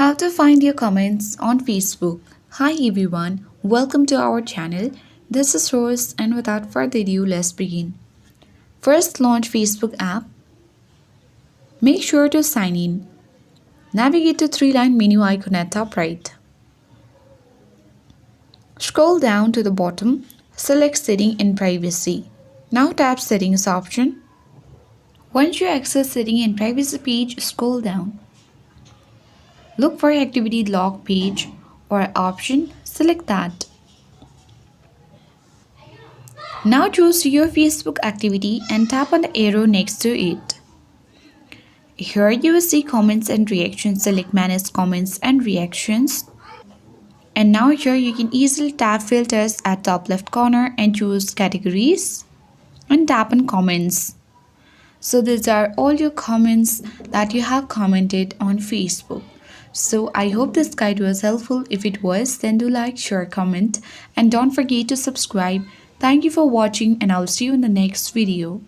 How to find your comments on Facebook. Hi everyone, welcome to our channel. This is Rose, and without further ado, let's begin. First, launch Facebook app. Make sure to sign in. Navigate to three-line menu icon at top right. Scroll down to the bottom. Select Setting and Privacy. Now tap Settings option. Once you access Setting and Privacy page, scroll down. Look for Activity Log page or option. Select that. Now choose your Facebook activity and tap on the arrow next to it. Here you will see comments and reactions. Select Manage Comments and Reactions. And now here you can easily tap Filters at top left corner and choose Categories and tap on Comments. So these are all your comments that you have commented on Facebook. So I hope this guide was helpful. If it was, then do like, share, comment, and don't forget to subscribe. Thank you for watching, and I'll see you in the next video.